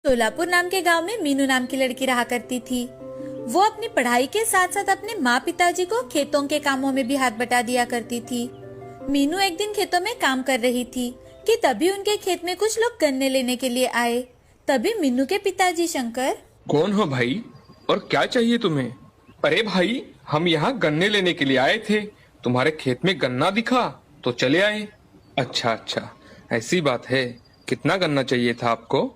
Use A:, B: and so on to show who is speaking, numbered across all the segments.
A: सोलापुर नाम के गांव में मीनू नाम की लड़की रहा करती थी। वो अपनी पढ़ाई के साथ साथ अपने माँ पिताजी को खेतों के कामों में भी हाथ बटा दिया करती थी। मीनू एक दिन खेतों में काम कर रही थी कि तभी उनके खेत में कुछ लोग गन्ने लेने के लिए आए। तभी मीनू के पिताजी शंकर,
B: कौन हो भाई और क्या चाहिए तुम्हें? अरे भाई, हम यहाँ गन्ने लेने के लिए आए थे। तुम्हारे खेत में गन्ना दिखा तो चले आए। अच्छा अच्छा, ऐसी बात है। कितना गन्ना चाहिए था आपको?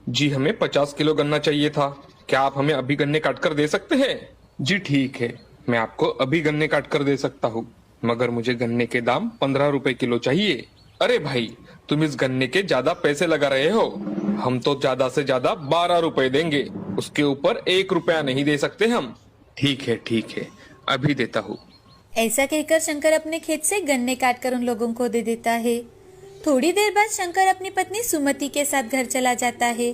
B: जी, हमें 50 किलो गन्ना चाहिए था। क्या आप हमें अभी गन्ने काट कर दे सकते हैं? जी ठीक है, मैं आपको अभी गन्ने काट कर दे सकता हूँ, मगर मुझे गन्ने के दाम 15 रुपए किलो चाहिए। अरे भाई, तुम इस गन्ने के ज्यादा पैसे लगा रहे हो। हम तो ज्यादा से ज्यादा 12 रुपए देंगे, उसके ऊपर 1 रुपया नहीं दे सकते हम। ठीक है, अभी देता हूँ।
A: ऐसा कहकर शंकर अपने खेत से गन्ने काटकर उन लोगों को दे देता है। थोड़ी देर बाद शंकर अपनी पत्नी सुमति के साथ घर चला जाता है।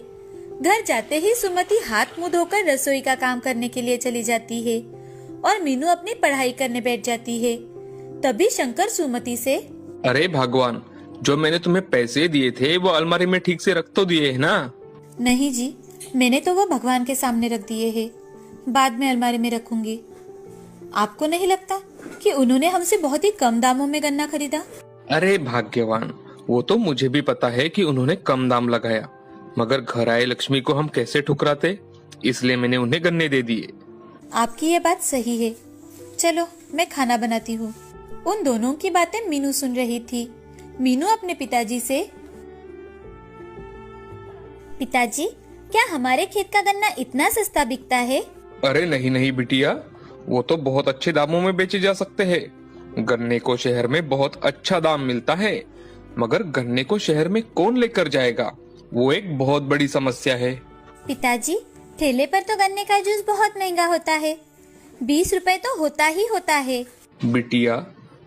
A: घर जाते ही सुमति हाथ मुंह धोकर रसोई का काम करने के लिए चली जाती है और मीनू अपनी पढ़ाई करने बैठ जाती है। तभी शंकर सुमति से,
B: अरे भगवान, जो मैंने तुम्हें पैसे दिए थे वो अलमारी में ठीक से रख तो दिए है ना?
A: नहीं जी, मैंने तो वो भगवान के सामने रख दिए हैं, बाद में अलमारी में रखूंगी। आपको नहीं लगता कि उन्होंने हमसे बहुत ही कम दामों में गन्ना खरीदा?
B: अरे भाग्यवान, वो तो मुझे भी पता है कि उन्होंने कम दाम लगाया, मगर घर आए लक्ष्मी को हम कैसे ठुकराते, इसलिए मैंने उन्हें गन्ने दे दिए।
A: आपकी ये बात सही है। चलो मैं खाना बनाती हूँ। उन दोनों की बातें मीनू सुन रही थी। मीनू अपने पिताजी से, पिताजी, क्या हमारे खेत का गन्ना इतना सस्ता बिकता है?
B: अरे नहीं बिटिया, वो तो बहुत अच्छे दामों में बेचे जा सकते हैं। गन्ने को शहर में बहुत अच्छा दाम मिलता है, मगर गन्ने को शहर में कौन लेकर जाएगा, वो एक बहुत बड़ी समस्या है।
A: पिताजी, ठेले पर तो गन्ने का जूस बहुत महंगा होता है, 20 रुपए तो होता ही होता है।
B: बिटिया,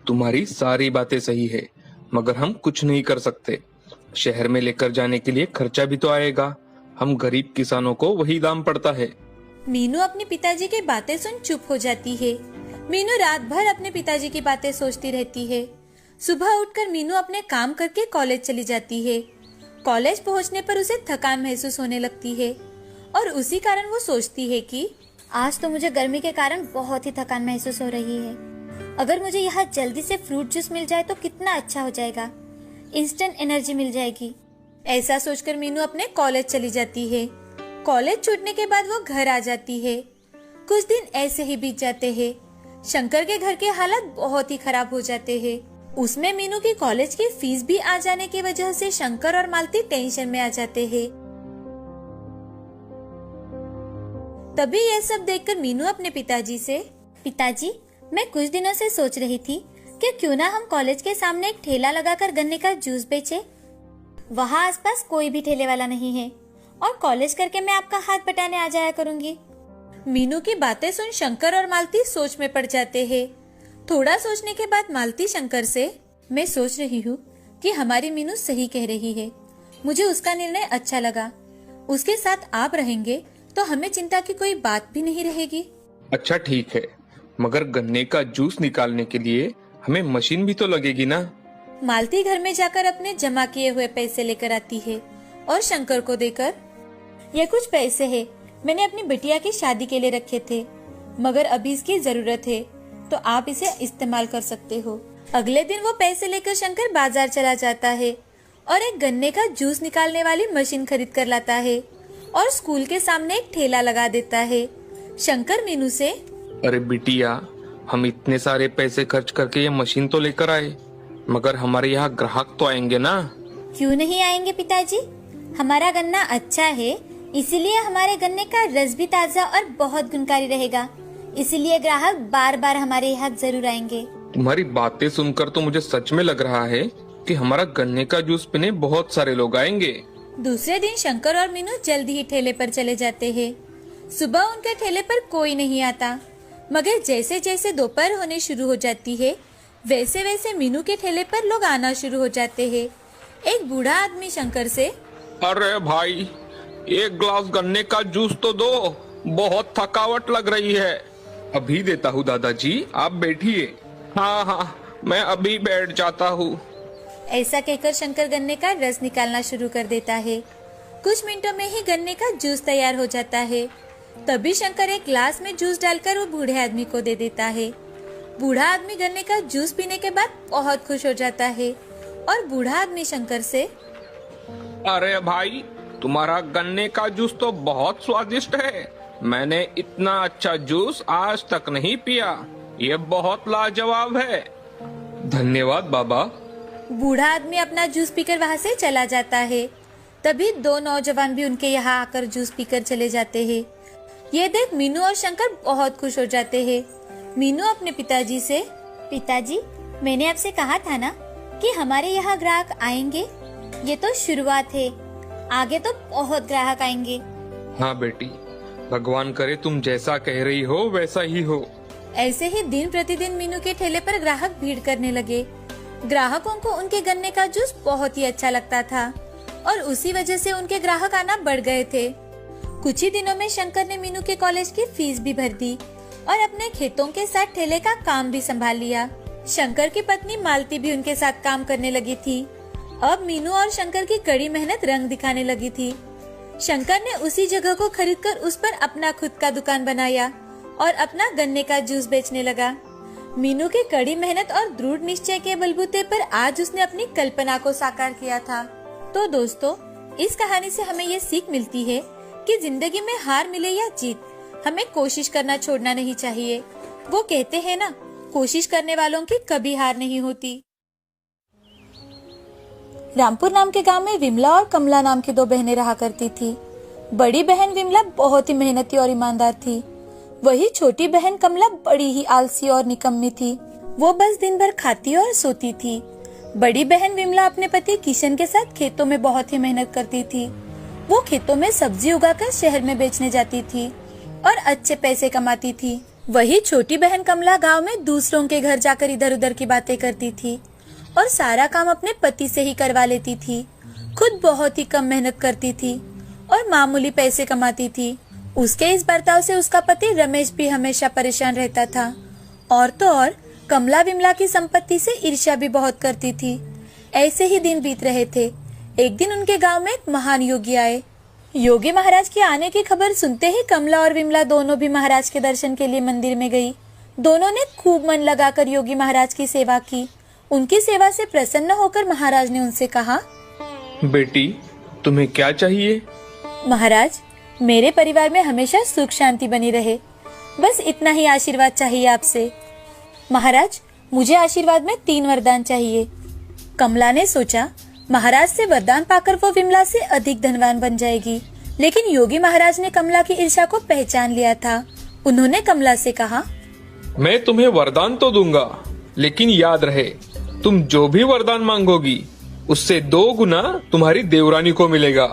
B: तुम्हारी सारी बातें सही है, मगर हम कुछ नहीं कर सकते। शहर में लेकर जाने के लिए खर्चा भी तो आएगा। हम गरीब किसानों को वही दाम पड़ता है।
A: मीनू अपने पिताजी की बातें सुन चुप हो जाती है। मीनू रात भर अपने पिताजी की बातें सोचती रहती है। सुबह उठकर मीनू अपने काम करके कॉलेज चली जाती है। कॉलेज पहुंचने पर उसे थकान महसूस होने लगती है और उसी कारण वो सोचती है कि आज तो मुझे गर्मी के कारण बहुत ही थकान महसूस हो रही है। अगर मुझे यहाँ जल्दी से फ्रूट जूस मिल जाए तो कितना अच्छा हो जाएगा, इंस्टेंट एनर्जी मिल जाएगी। ऐसा सोचकर मीनू अपने कॉलेज चली जाती है। कॉलेज छूटने के बाद वो घर आ जाती है। कुछ दिन ऐसे ही बीत जाते हैं। शंकर के घर के हालात बहुत ही खराब हो जाते हैं। उसमें मीनू की कॉलेज की फीस भी आ जाने की वजह से शंकर और मालती टेंशन में आ जाते हैं। तभी यह सब देखकर मीनू अपने पिताजी से, पिताजी, मैं कुछ दिनों से सोच रही थी कि क्यों ना हम कॉलेज के सामने एक ठेला लगाकर गन्ने का जूस बेचे। वहाँ आसपास कोई भी ठेले वाला नहीं है और कॉलेज करके मैं आपका हाथ बटाने आ जाया करूंगी। मीनू की बातें सुन शंकर और मालती सोच में पड़ जाते हैं। थोड़ा सोचने के बाद मालती शंकर से, मैं सोच रही हूँ कि हमारी मीनू सही कह रही है। मुझे उसका निर्णय अच्छा लगा। उसके साथ आप रहेंगे तो हमें चिंता की कोई बात भी नहीं रहेगी।
B: अच्छा ठीक है, मगर गन्ने का जूस निकालने के लिए हमें मशीन भी तो लगेगी ना?
A: मालती घर में जाकर अपने जमा किए हुए पैसे लेकर आती है और शंकर को देकर, ये कुछ पैसे है, मैंने अपनी बिटिया की शादी के लिए रखे थे, मगर अभी इसकी जरूरत है तो आप इसे इस्तेमाल कर सकते हो। अगले दिन वो पैसे लेकर शंकर बाजार चला जाता है और एक गन्ने का जूस निकालने वाली मशीन खरीद कर लाता है और स्कूल के सामने एक ठेला लगा देता है। शंकर मीनू से,
B: अरे बिटिया, हम इतने सारे पैसे खर्च करके ये मशीन तो लेकर आए, मगर हमारे यहाँ ग्राहक तो आएंगे ना?
A: क्यों नहीं आएंगे पिताजी, हमारा गन्ना अच्छा है, इसीलिए हमारे गन्ने का रस भी ताजा और बहुत गुणकारी रहेगा, इसीलिए ग्राहक बार बार हमारे यहाँ जरूर आएंगे।
B: तुम्हारी बातें सुनकर तो मुझे सच में लग रहा है कि हमारा गन्ने का जूस पीने बहुत सारे लोग आएंगे।
A: दूसरे दिन शंकर और मीनू जल्दी ही ठेले पर चले जाते हैं। सुबह उनके ठेले पर कोई नहीं आता, मगर जैसे जैसे दोपहर होने शुरू हो जाती है वैसे वैसे मीनू के ठेले पर लोग आना शुरू हो जाते हैं। एक बूढ़ा आदमी शंकर से,
B: अरे भाई, एक ग्लास गन्ने का जूस तो दो, बहुत थकावट लग रही है। अभी देता हूँ दादाजी, आप बैठिए। हाँ, मैं अभी बैठ जाता हूँ।
A: ऐसा कहकर शंकर गन्ने का रस निकालना शुरू कर देता है कुछ मिनटों में ही गन्ने का जूस तैयार हो जाता है। तभी शंकर एक ग्लास में जूस डालकर वो बूढ़े आदमी को दे देता है। बूढ़ा आदमी गन्ने का जूस पीने के बाद बहुत खुश हो जाता है और बूढ़ा आदमी शंकर से,
B: अरे भाई, तुम्हारा गन्ने का जूस तो बहुत स्वादिष्ट है। मैंने इतना अच्छा जूस आज तक नहीं पिया। ये बहुत लाजवाब है। धन्यवाद बाबा।
A: बूढ़ा आदमी अपना जूस पीकर वहाँ से चला जाता है। तभी दो नौजवान भी उनके यहाँ आकर जूस पीकर चले जाते हैं। ये देख मीनू और शंकर बहुत खुश हो जाते हैं। मीनू अपने पिताजी से, पिताजी, मैंने आपसे कहा था ना कि हमारे यहाँ ग्राहक आएंगे। ये तो शुरुआत है, आगे तो बहुत ग्राहक आएंगे।
B: हाँ बेटी, भगवान करे तुम जैसा कह रही हो वैसा ही हो।
A: ऐसे ही दिन प्रतिदिन मीनू के ठेले पर ग्राहक भीड़ करने लगे। ग्राहकों को उनके गन्ने का जूस बहुत ही अच्छा लगता था और उसी वजह से उनके ग्राहक आना बढ़ गए थे। कुछ ही दिनों में शंकर ने मीनू के कॉलेज की फीस भी भर दी और अपने खेतों के साथ ठेले का काम भी संभाल लिया। शंकर की पत्नी मालती भी उनके साथ काम करने लगी थी। अब मीनू और शंकर की कड़ी मेहनत रंग दिखाने लगी थी। शंकर ने उसी जगह को खरीदकर उस पर अपना खुद का दुकान बनाया और अपना गन्ने का जूस बेचने लगा। मीनू की कड़ी मेहनत और दृढ़ निश्चय के बलबूते पर आज उसने अपनी कल्पना को साकार किया था। तो दोस्तों, इस कहानी से हमें ये सीख मिलती है कि जिंदगी में हार मिले या जीत, हमें कोशिश करना छोड़ना नहीं चाहिए। वो कहते हैं ना, कोशिश करने वालों की कभी हार नहीं होती। रामपुर नाम के गांव में विमला और कमला नाम की दो बहनें रहा करती थी। बड़ी बहन विमला बहुत ही मेहनती और ईमानदार थी। वही छोटी बहन कमला बड़ी ही आलसी और निकम्मी थी। वो बस दिन भर खाती और सोती थी। बड़ी बहन विमला अपने पति किशन के साथ खेतों में बहुत ही मेहनत करती थी। वो खेतों में सब्जी उगाकर शहर में बेचने जाती थी और अच्छे पैसे कमाती थी। वही छोटी बहन कमला गांव में दूसरों के घर जाकर इधर उधर की बातें करती थी और सारा काम अपने पति से ही करवा लेती थी। खुद बहुत ही कम मेहनत करती थी और मामूली पैसे कमाती थी। उसके इस बर्ताव से उसका पति रमेश भी हमेशा परेशान रहता था। और तो और कमला विमला की संपत्ति से ईर्ष्या भी बहुत करती थी। ऐसे ही दिन बीत रहे थे। एक दिन उनके गांव में एक महान योगी आए। योगी महाराज के आने की खबर सुनते ही कमला और विमला दोनों भी महाराज के दर्शन के लिए मंदिर में गई। दोनों ने खूब मन लगाकर योगी महाराज की सेवा की। उनकी सेवा से प्रसन्न होकर महाराज ने उनसे कहा,
B: बेटी, तुम्हें क्या चाहिए?
A: महाराज, मेरे परिवार में हमेशा सुख शांति बनी रहे, बस इतना ही आशीर्वाद चाहिए आपसे। महाराज, मुझे आशीर्वाद में 3 वरदान चाहिए। कमला ने सोचा, महाराज से वरदान पाकर वो विमला से अधिक धनवान बन जाएगी। लेकिन योगी महाराज ने कमला की ईर्ष्या को पहचान लिया था। उन्होंने कमला से कहा,
B: मैं तुम्हें वरदान तो दूंगा, लेकिन याद रहे, तुम जो भी वरदान मांगोगी उससे 2 गुना तुम्हारी देवरानी को मिलेगा।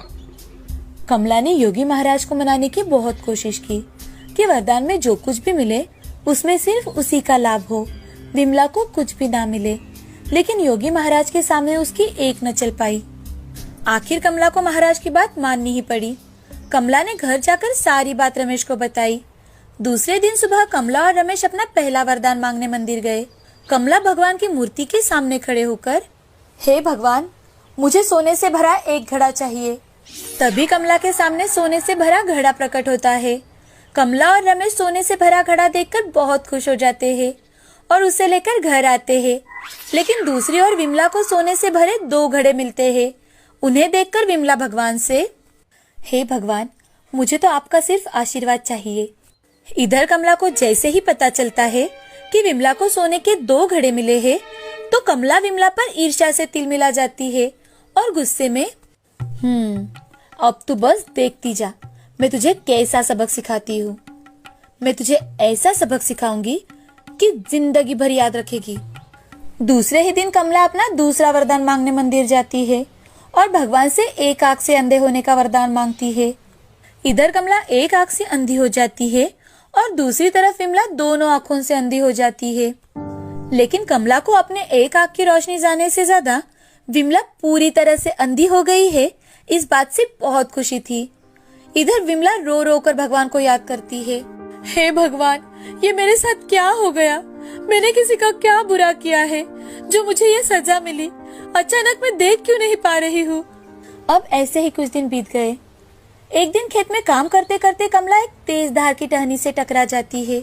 A: कमला ने योगी महाराज को मनाने की बहुत कोशिश की कि वरदान में जो कुछ भी मिले उसमें सिर्फ उसी का लाभ हो, विमला को कुछ भी ना मिले। लेकिन योगी महाराज के सामने उसकी एक न चल पाई। आखिर कमला को महाराज की बात माननी ही पड़ी। कमला ने घर जाकर सारी बात रमेश को बताई। दूसरे दिन सुबह कमला और रमेश अपना पहला वरदान मांगने मंदिर गए। कमला भगवान की मूर्ति के सामने खड़े होकर, हे भगवान, मुझे सोने से भरा एक घड़ा चाहिए। तभी कमला के सामने सोने से भरा घड़ा प्रकट होता है। कमला और रमेश सोने से भरा घड़ा देखकर बहुत खुश हो जाते हैं और उसे लेकर घर आते हैं। लेकिन दूसरी ओर विमला को सोने से भरे 2 घड़े मिलते हैं। उन्हें देखकर विमला भगवान से, हे भगवान, मुझे तो आपका सिर्फ आशीर्वाद चाहिए। इधर कमला को जैसे ही पता चलता है कि विमला को सोने के 2 घड़े मिले हैं, तो कमला विमला पर ईर्ष्या से तिल मिला जाती है और गुस्से में, अब तू बस देखती जा, मैं तुझे कैसा सबक सिखाती हूँ। मैं तुझे ऐसा सबक सिखाऊंगी कि जिंदगी भर याद रखेगी। दूसरे ही दिन कमला अपना दूसरा वरदान मांगने मंदिर जाती है और भगवान से एक आंख से अंधे होने का वरदान मांगती है। इधर कमला एक आंख से अंधी हो जाती है और दूसरी तरफ विमला दोनों आंखों से अंधी हो जाती है। लेकिन कमला को अपने एक आंख की रोशनी जाने से ज्यादा विमला पूरी तरह से अंधी हो गई है, इस बात से बहुत खुशी थी। इधर विमला रो रो कर भगवान को याद करती है, हे भगवान, ये मेरे साथ क्या हो गया? मैंने किसी का क्या बुरा किया है जो मुझे ये सजा मिली? अचानक मैं देख क्यों नहीं पा रही हूँ? अब ऐसे ही कुछ दिन बीत गए। एक दिन खेत में काम करते करते कमला एक तेज धार की टहनी से टकरा जाती है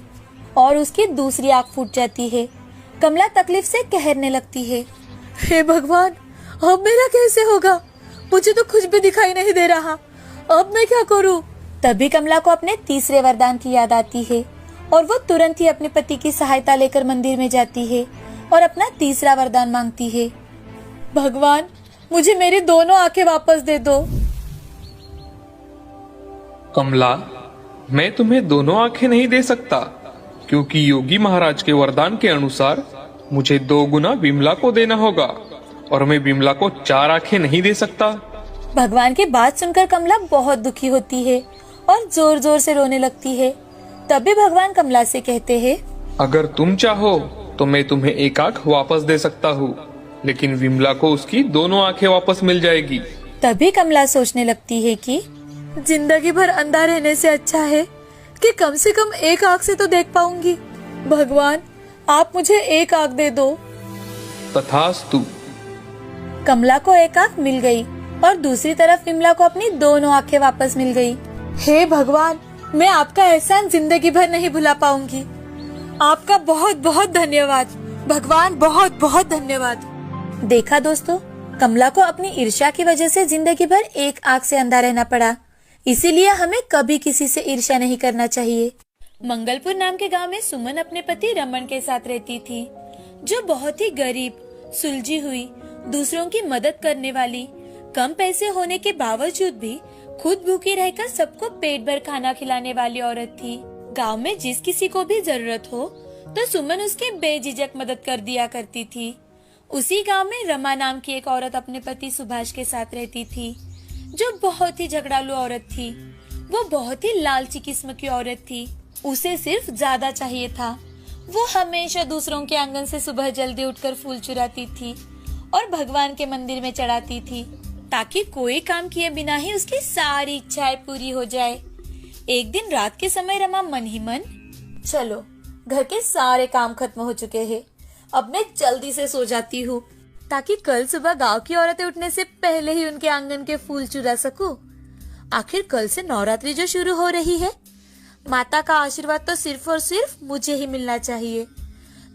A: और उसकी दूसरी आंख फूट जाती है। कमला तकलीफ से कहरने लगती है। हे भगवान, अब मेरा कैसे होगा? मुझे तो कुछ भी दिखाई नहीं दे रहा। अब मैं क्या करूं? तभी कमला को अपने तीसरे वरदान की याद आती है और वो तुरंत ही अपने पति की सहायता लेकर मंदिर में जाती है और अपना तीसरा वरदान मांगती है। भगवान, मुझे मेरी दोनों आंखें वापस दे दो।
B: कमला, मैं तुम्हें दोनों आंखें नहीं दे सकता, क्योंकि योगी महाराज के वरदान के अनुसार मुझे 2 गुना विमला को देना होगा और मैं विमला को 4 आंखें नहीं दे सकता।
A: भगवान की बात सुनकर कमला बहुत दुखी होती है और जोर जोर से रोने लगती है। तभी भगवान कमला से कहते हैं,
B: अगर तुम चाहो तो मैं तुम्हें 1 आंख वापस दे सकता हूँ, लेकिन विमला को उसकी दोनों आंखें वापस मिल जाएगी।
A: तभी कमला सोचने लगती है कि जिंदगी भर अंधा रहने से अच्छा है कि कम से कम 1 आंख से तो देख पाऊंगी। भगवान, आप मुझे 1 आंख दे दो।
B: तथास्तु।
A: कमला को 1 आंख मिल गई और दूसरी तरफ विमला को अपनी दोनों आंखें वापस मिल गई। हे भगवान, मैं आपका एहसान जिंदगी भर नहीं भुला पाऊंगी। आपका बहुत बहुत धन्यवाद भगवान, बहुत बहुत धन्यवाद। देखा दोस्तों, कमला को अपनी ईर्ष्या की वजह से जिंदगी भर 1 आंख से अंधा रहना पड़ा। इसीलिए हमें कभी किसी से ईर्ष्या नहीं करना चाहिए। मंगलपुर नाम के गांव में सुमन अपने पति रमन के साथ रहती थी, जो बहुत ही गरीब, सुलझी हुई, दूसरों की मदद करने वाली, कम पैसे होने के बावजूद भी खुद भूखी रहकर सबको पेट भर खाना खिलाने वाली औरत थी। गांव में जिस किसी को भी जरूरत हो तो सुमन उसकी बेझिझक मदद कर दिया करती थी। उसी गांव में रमा नाम की एक औरत अपने पति सुभाष के साथ रहती थी, जो बहुत ही झगड़ालू औरत थी। वो बहुत ही लालची किस्म की औरत थी। उसे सिर्फ ज्यादा चाहिए था। वो हमेशा दूसरों के आंगन से सुबह जल्दी उठकर फूल चुराती थी और भगवान के मंदिर में चढ़ाती थी, ताकि कोई काम किए बिना ही उसकी सारी इच्छाएं पूरी हो जाए। एक दिन रात के समय रमा मन ही मन, चलो घर के सारे काम खत्म हो चुके हैं, अब मैं जल्दी से सो जाती हूँ, ताकि कल सुबह गांव की औरतें उठने से पहले ही उनके आंगन के फूल चुरा सकूं। आखिर कल से नवरात्रि जो शुरू हो रही है, माता का आशीर्वाद तो सिर्फ और सिर्फ मुझे ही मिलना चाहिए।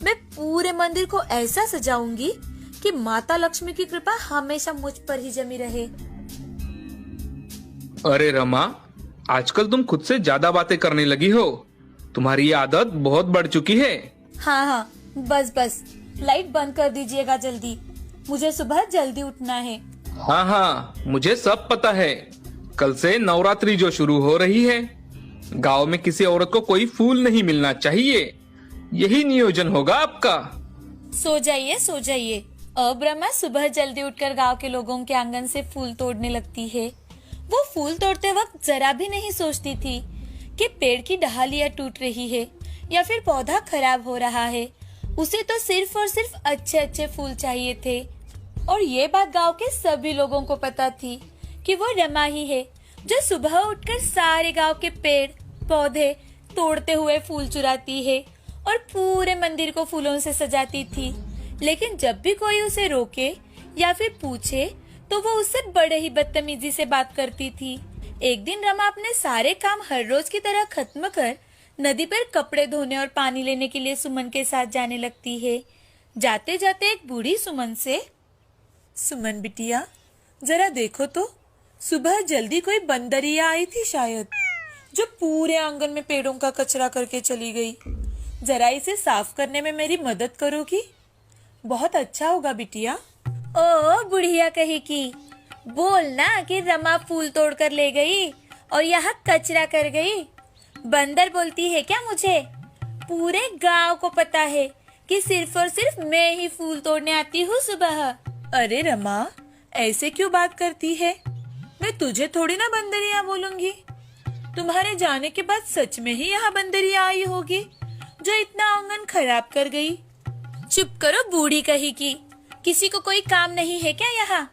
A: मैं पूरे मंदिर को ऐसा सजाऊंगी कि माता लक्ष्मी की कृपा हमेशा मुझ पर ही जमी रहे।
B: अरे रमा, आजकल तुम खुद से ज्यादा बातें करने लगी हो। तुम्हारी ये आदत बहुत बढ़ चुकी है।
A: हाँ, बस बस, लाइट बंद कर दीजिएगा जल्दी, मुझे सुबह जल्दी उठना है।
B: हाँ, मुझे सब पता है। कल से नवरात्रि जो शुरू हो रही है, गांव में किसी औरत को कोई फूल नहीं मिलना चाहिए। यही नियोजन होगा आपका।
A: सो जाइए, सो जाइए। अब रमा सुबह जल्दी उठकर गांव के लोगों के आंगन से फूल तोड़ने लगती है। वो फूल तोड़ते वक्त जरा भी नहीं सोचती थी कि पेड़ की डालियां टूट रही है या फिर पौधा खराब हो रहा है। उसे तो सिर्फ और सिर्फ अच्छे अच्छे फूल चाहिए थे। और ये बात गांव के सभी लोगों को पता थी कि वो रमा ही है जो सुबह उठकर सारे गांव के पेड़ पौधे तोड़ते हुए फूल चुराती है और पूरे मंदिर को फूलों से सजाती थी। लेकिन जब भी कोई उसे रोके या फिर पूछे तो वो उससे बड़े ही बदतमीजी से बात करती थी। एक दिन रमा अपने सारे काम हर रोज की तरह खत्म कर नदी पर कपड़े धोने और पानी लेने के लिए सुमन के साथ जाने लगती है। जाते जाते एक बूढ़ी सुमन से, सुमन बिटिया, जरा देखो तो, सुबह जल्दी कोई बंदरिया आई थी शायद, जो पूरे आंगन में पेड़ों का कचरा करके चली गई। जरा इसे साफ करने में मेरी मदद करोगी? बहुत अच्छा होगा बिटिया। ओ बुढ़िया कही की, बोलना कि रमा फूल तोड़कर ले गई और यहाँ कचरा कर गई। बंदर बोलती है क्या मुझे? पूरे गांव को पता है कि सिर्फ और सिर्फ मैं ही फूल तोड़ने आती हूँ सुबह। अरे रमा, ऐसे क्यों बात करती है? मैं तुझे थोड़ी ना बंदरिया बोलूंगी। तुम्हारे जाने के बाद सच में ही यहाँ बंदरिया आई होगी जो इतना आंगन खराब कर गई। चुप करो बूढ़ी कही की, किसी को कोई काम नहीं है क्या यहाँ?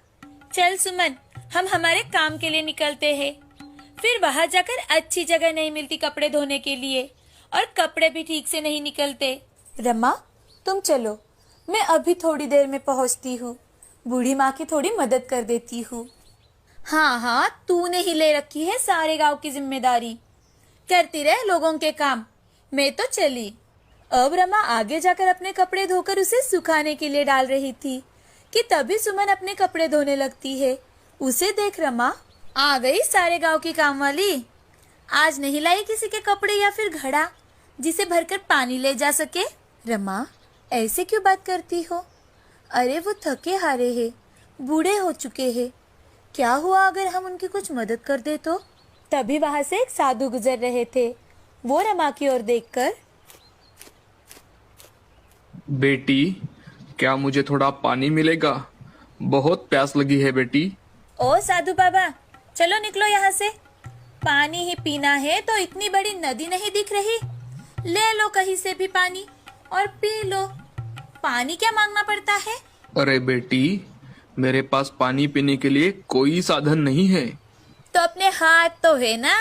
A: चल सुमन, हम हमारे काम के लिए निकलते हैं। फिर वहाँ जाकर अच्छी जगह नहीं मिलती कपड़े धोने के लिए और कपड़े भी ठीक से नहीं निकलते। रमा, तुम चलो, मैं अभी थोड़ी देर में पहुँचती हूँ। बूढ़ी माँ की थोड़ी मदद कर देती हूँ। हाँ हाँ, तूने ही ले रखी है सारे गांव की जिम्मेदारी। करती रहे लोगों के काम, मैं तो चली। अब रमा आगे जाकर अपने कपड़े धोकर उसे सुखाने के लिए डाल रही थी कि तभी सुमन अपने कपड़े धोने लगती है। उसे देख रमा, आ गई सारे गांव की काम वाली। आज नहीं लाई किसी के कपड़े या फिर घड़ा जिसे भरकर पानी ले जा सके। रमा, ऐसे क्यों बात करती हो? अरे वो थके हारे हैं, बूढ़े हो चुके हैं। क्या हुआ अगर हम उनकी कुछ मदद कर दे तो? तभी वहां से एक साधु गुजर रहे थे। वो रमा की ओर देखकर,
B: बेटी, क्या मुझे थोड़ा पानी मिलेगा? बहुत प्यास लगी है बेटी।
A: ओ साधु बाबा, चलो निकलो यहाँ से। पानी ही पीना है तो इतनी बड़ी नदी नहीं दिख रही? ले लो कहीं से भी पानी और पी लो। पानी क्या मांगना पड़ता है?
B: अरे बेटी, मेरे पास पानी पीने के लिए कोई साधन नहीं है।
A: तो अपने हाथ तो है ना,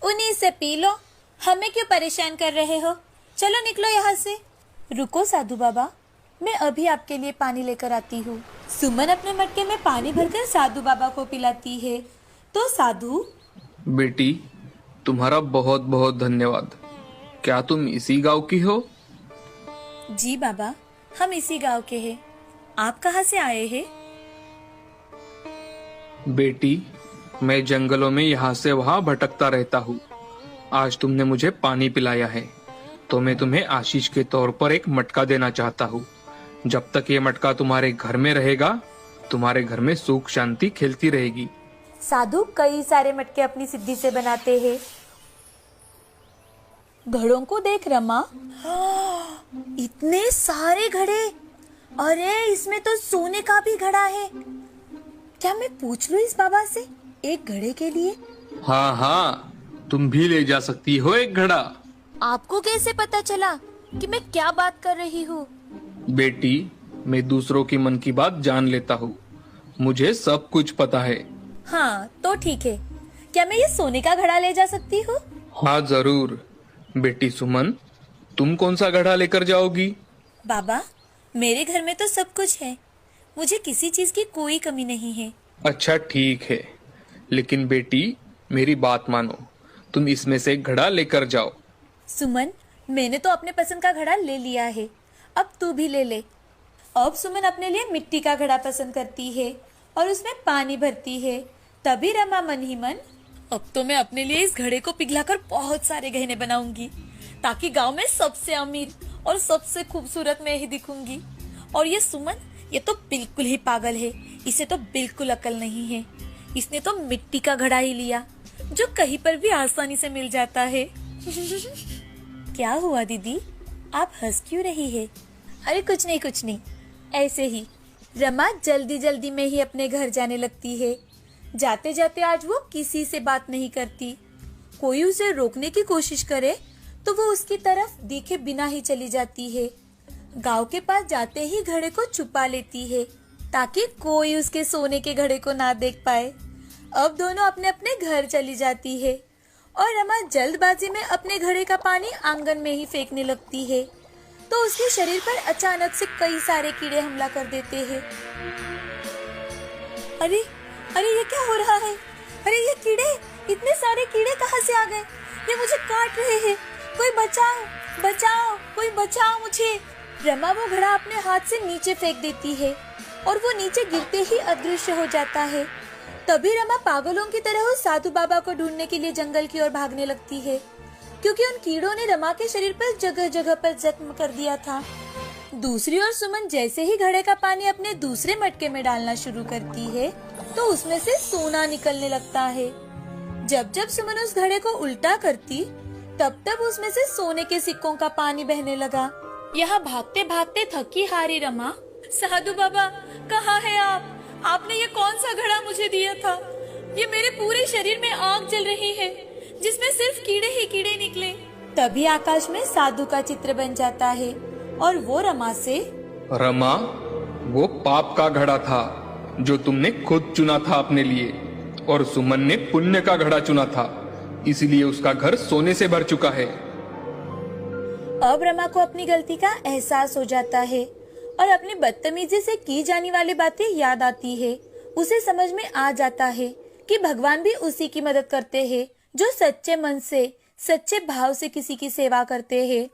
A: उन्हीं से पी लो। हमें क्यों परेशान कर रहे हो? चलो निकलो यहाँ से। रुको साधु बाबा, मैं अभी आपके लिए पानी लेकर आती हूँ। सुमन अपने मटके में पानी भरकर साधु बाबा को पिलाती है। तो साधु,
B: बेटी, तुम्हारा बहुत बहुत धन्यवाद। क्या तुम इसी गांव की हो?
A: जी बाबा, हम इसी गांव के हैं। आप कहाँ से आए हैं?
B: बेटी, मैं जंगलों में यहाँ से वहाँ भटकता रहता हूँ। आज तुमने मुझे पानी पिलाया है तो मैं तुम्हें आशीष के तौर पर एक मटका देना चाहता हूँ। जब तक ये मटका तुम्हारे घर में रहेगा, तुम्हारे घर में सुख शांति खिलती रहेगी।
A: साधु कई सारे मटके अपनी सिद्धि से बनाते हैं। घड़ों को देख रमा, इतने सारे घड़े! अरे इसमें तो सोने का भी घड़ा है। क्या मैं पूछ लूं इस बाबा से एक घड़े के लिए?
B: हाँ हाँ, तुम भी ले जा सकती हो एक घड़ा।
A: आपको कैसे पता चला कि मैं क्या बात कर रही हूँ?
B: बेटी, मैं दूसरों की मन की बात जान लेता हूँ। मुझे सब कुछ पता है।
A: हाँ तो ठीक है। क्या मैं ये सोने का घड़ा ले जा सकती हूँ?
B: हाँ जरूर। बेटी सुमन, तुम कौन सा घड़ा लेकर जाओगी?
A: बाबा, मेरे घर में तो सब कुछ है। मुझे किसी चीज की कोई कमी नहीं है।
B: अच्छा ठीक है, लेकिन बेटी मेरी बात मानो, तुम इसमें से एक घड़ा लेकर जाओ।
A: सुमन, मैंने तो अपने पसंद का घड़ा ले लिया है, अब तू भी ले ले। अब सुमन अपने लिए मिट्टी का घड़ा पसंद करती है और उसमें पानी भरती है। तभी रमा मन ही मन, अब तो मैं अपने लिए इस घड़े को पिघलाकर बहुत सारे गहने बनाऊंगी ताकि गांव में सबसे अमीर और सबसे खूबसूरत मैं ही दिखूंगी। और ये सुमन, ये तो बिल्कुल ही पागल है। इसे तो बिल्कुल अकल नहीं है। इसने तो मिट्टी का घड़ा ही लिया जो कहीं पर भी आसानी से मिल जाता है। क्या हुआ दीदी, आप हंस क्यों रही है? अरे कुछ नहीं कुछ नहीं, ऐसे ही। रमा जल्दी जल्दी में ही अपने घर जाने लगती है। जाते जाते आज वो किसी से बात नहीं करती। कोई उसे रोकने की कोशिश करे तो वो उसकी तरफ देखे बिना ही चली जाती है। गांव के पास जाते ही घड़े को छुपा लेती है ताकि कोई उसके सोने के घड़े को ना देख पाए। अब दोनों अपने अपने घर चली जाती है और रमा जल्दबाजी में अपने घड़े का पानी आंगन में ही फेंकने लगती है तो उसके शरीर पर अचानक से कई सारे कीड़े हमला कर देते हैं। अरे अरे ये क्या हो रहा है? अरे ये कीड़े, इतने सारे कीड़े कहाँ से आ गए? ये मुझे काट रहे हैं। कोई बचाओ बचाओ, कोई बचाओ मुझे। रमा वो घड़ा अपने हाथ से नीचे फेंक देती है और वो नीचे गिरते ही अदृश्य हो जाता है। तभी रमा पागलों की तरह उस साधु बाबा को ढूंढने के लिए जंगल की ओर भागने लगती है क्योंकि उन कीड़ों ने रमा के शरीर पर जगह जगह पर जख्म कर दिया था। दूसरी ओर सुमन जैसे ही घड़े का पानी अपने दूसरे मटके में डालना शुरू करती है तो उसमें से सोना निकलने लगता है। जब जब सुमन उस घड़े को उल्टा करती तब तब उसमें से सोने के सिक्कों का पानी बहने लगा। यहाँ भागते भागते थकी हारी रमा, साधु बाबा कहाँ है आप? आपने ये कौन सा घड़ा मुझे दिया था? ये मेरे पूरे शरीर में आग जल रही है जिसमें सिर्फ कीड़े ही कीड़े निकले। तभी आकाश में साधु का चित्र बन जाता है और वो रमा से,
B: रमा, वो पाप का घड़ा था जो तुमने खुद चुना था अपने लिए, और सुमन ने पुण्य का घड़ा चुना था, इसलिए उसका घर सोने से भर चुका है।
A: अब रमा को अपनी गलती का एहसास हो जाता है और अपनी बदतमीजी से की जाने वाली बातें याद आती है। उसे समझ में आ जाता है कि भगवान भी उसी की मदद करते हैं जो सच्चे मन से, सच्चे भाव से किसी की सेवा करते हैं।